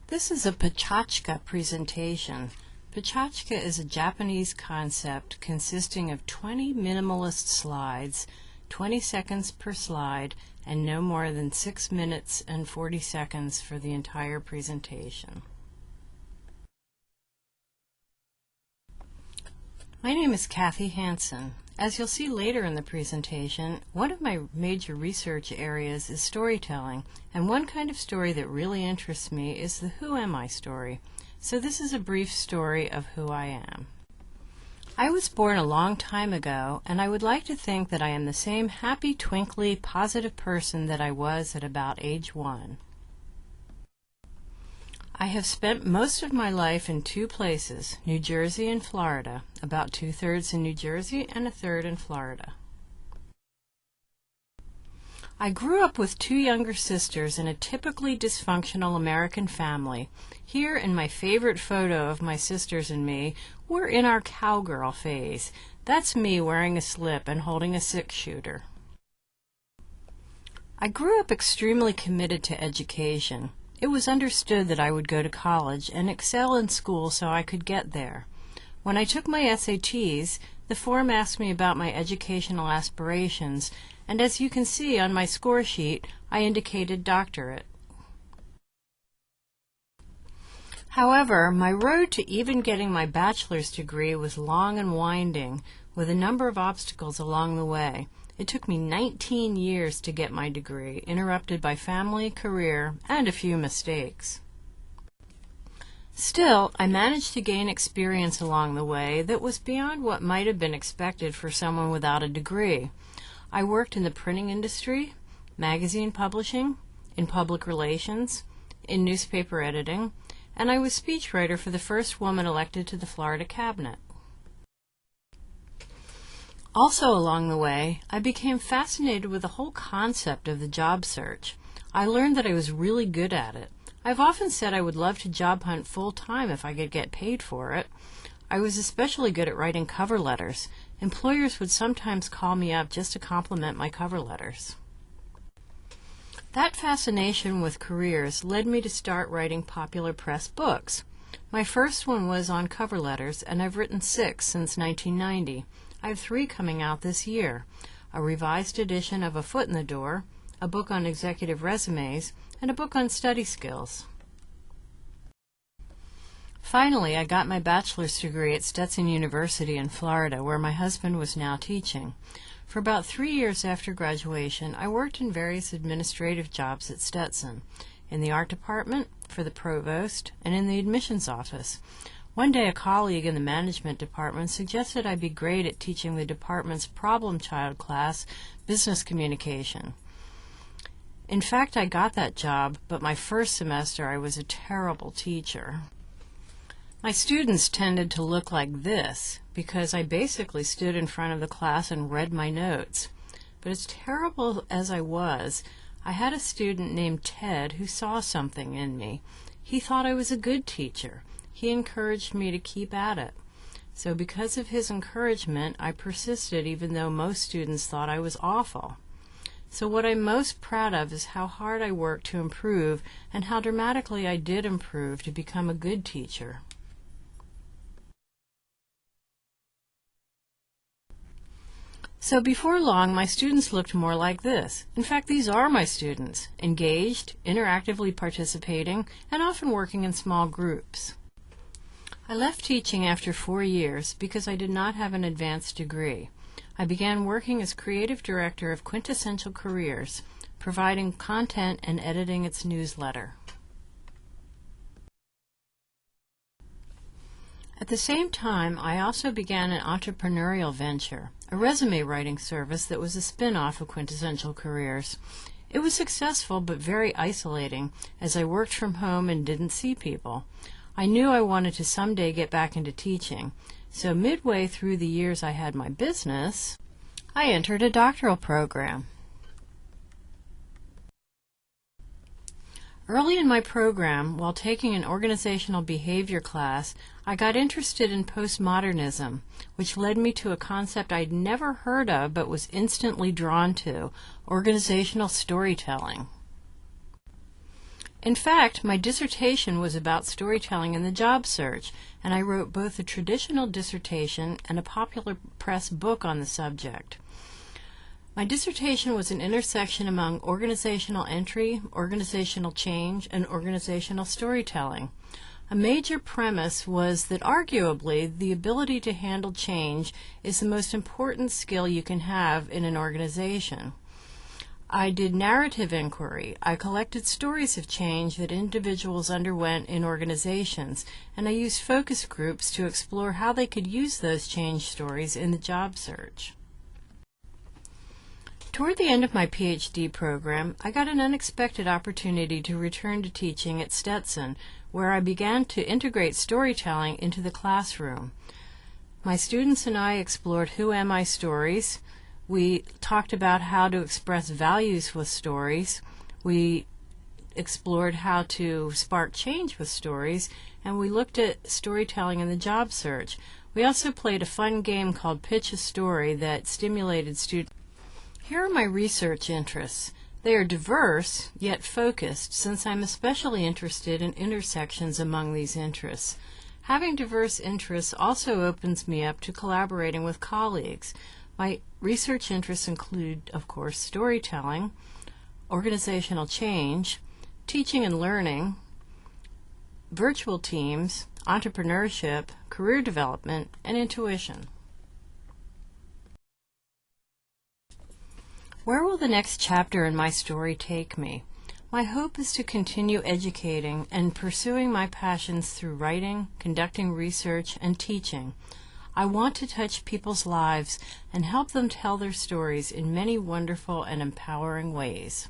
This is a Pecha presentation. Pecha is a Japanese concept consisting of 20 minimalist slides, 20 seconds per slide, and no more than 6 minutes and 40 seconds for the entire presentation. My name is Kathy Hansen. As you'll see later in the presentation, one of my major research areas is storytelling, and one kind of story that really interests me is the Who Am I story. So this is a brief story of who I am. I was born a long time ago, and I would like to think that I am the same happy, twinkly, positive person that I was at about age 1. I have spent most of my life in two places, New Jersey and Florida, about 2/3 in New Jersey and 1/3 in Florida. I grew up with 2 younger sisters in a typically dysfunctional American family. Here in my favorite photo of my sisters and me, we're in our cowgirl phase. That's me wearing a slip and holding a 6-shooter. I grew up extremely committed to education. It was understood that I would go to college and excel in school so I could get there. When I took my SATs, the form asked me about my educational aspirations, and as you can see on my score sheet, I indicated doctorate. However, my road to even getting my bachelor's degree was long and winding, with a number of obstacles along the way. It took me 19 years to get my degree, interrupted by family, career, and a few mistakes. Still, I managed to gain experience along the way that was beyond what might have been expected for someone without a degree. I worked in the printing industry, magazine publishing, in public relations, in newspaper editing, and I was speechwriter for the first woman elected to the Florida cabinet. Also along the way, I became fascinated with the whole concept of the job search. I learned that I was really good at it. I've often said I would love to job hunt full-time if I could get paid for it. I was especially good at writing cover letters. Employers would sometimes call me up just to compliment my cover letters. That fascination with careers led me to start writing popular press books. My first one was on cover letters, and I've written 6 since 1990. I have 3 coming out this year, a revised edition of A Foot in the Door, a book on executive resumes, and a book on study skills. Finally, I got my bachelor's degree at Stetson University in Florida, where my husband was now teaching. For about 3 years after graduation, I worked in various administrative jobs at Stetson, in the art department, for the provost, and in the admissions office. One day a colleague in the management department suggested I be great at teaching the department's problem child class, business communication. In fact, I got that job, but my first semester I was a terrible teacher. My students tended to look like this, because I basically stood in front of the class and read my notes. But as terrible as I was, I had a student named Ted who saw something in me. He thought I was a good teacher. He encouraged me to keep at it. So because of his encouragement, I persisted even though most students thought I was awful. So what I'm most proud of is how hard I worked to improve and how dramatically I did improve to become a good teacher. So before long, my students looked more like this. In fact, these are my students, engaged, interactively participating, and often working in small groups. I left teaching after 4 years because I did not have an advanced degree. I began working as creative director of Quintessential Careers, providing content and editing its newsletter. At the same time, I also began an entrepreneurial venture, a resume writing service that was a spin-off of Quintessential Careers. It was successful but very isolating, as I worked from home and didn't see people. I knew I wanted to someday get back into teaching, so midway through the years I had my business, I entered a doctoral program. Early in my program, while taking an organizational behavior class, I got interested in postmodernism, which led me to a concept I'd never heard of but was instantly drawn to, organizational storytelling. In fact, my dissertation was about storytelling in the job search, and I wrote both a traditional dissertation and a popular press book on the subject. My dissertation was an intersection among organizational entry, organizational change, and organizational storytelling. A major premise was that arguably the ability to handle change is the most important skill you can have in an organization. I did narrative inquiry. I collected stories of change that individuals underwent in organizations, and I used focus groups to explore how they could use those change stories in the job search. Toward the end of my PhD program, I got an unexpected opportunity to return to teaching at Stetson, where I began to integrate storytelling into the classroom. My students and I explored Who Am I stories. We talked about how to express values with stories. We explored how to spark change with stories, and we looked at storytelling in the job search. We also played a fun game called Pitch a Story that stimulated students. Here are my research interests. They are diverse, yet focused, since I'm especially interested in intersections among these interests. Having diverse interests also opens me up to collaborating with colleagues. My research interests include, of course, storytelling, organizational change, teaching and learning, virtual teams, entrepreneurship, career development, and intuition. Where will the next chapter in my story take me? My hope is to continue educating and pursuing my passions through writing, conducting research, and teaching. I want to touch people's lives and help them tell their stories in many wonderful and empowering ways.